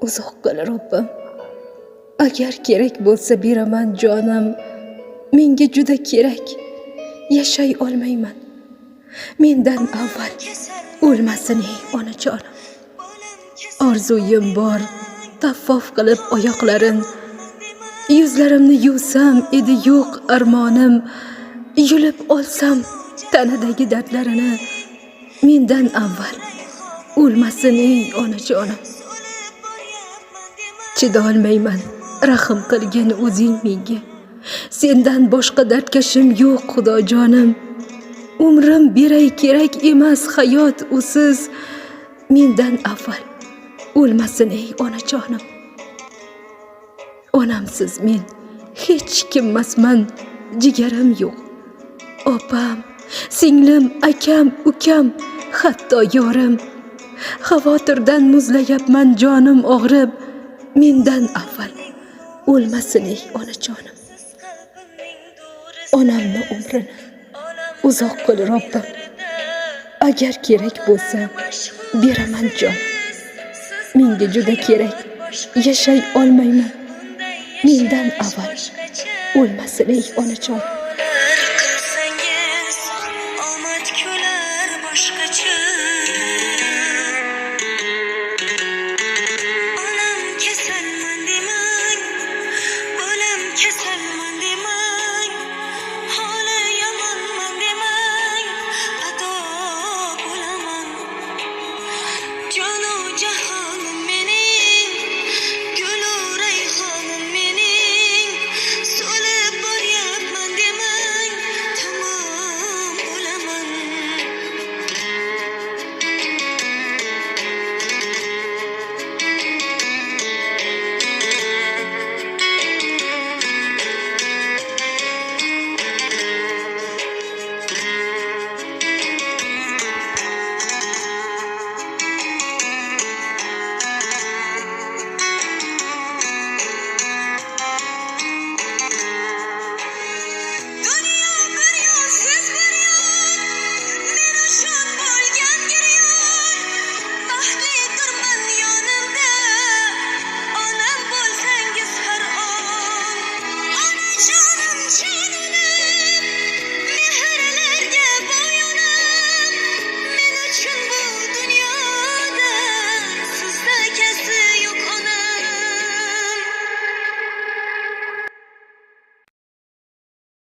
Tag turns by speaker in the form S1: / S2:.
S1: uzoq qil Robbim. Agar kerak bo'lsa beraman jonim, menga juda kerak. Yashay olmayman. Mendan avval o'lmasin ey onajonim. Orzuyim bor, taffof qilib oyoqlarin. Yuzlarimni yuvsam edi yo'q armonim. Yulib olsam tanadagi dardlarini. Mendan avval o'lmasin ey onajonim. Chidolmayman, rahim qilgin o'zing menga. Sendan boshqa dardkashim yo'q Xudojonim. Umrim beray kerak emas hayot usiz. Mendan avval o'lmasin ey onajonim. Onamsiz men hech kimmasman, jigarim yo'q. Opam, singlim, akam, ukam, hatto yorim. Xavotirdan muzlayapman jonim og'rib. Mendan avval o'lmasin ey onajonim. Onamni umrini uzoq qil Robbim. Agar kerak bo'lsa beraman jon. Menga juda kerak. Yashay olmayman. Mendan avval o'lmasin ey onajon.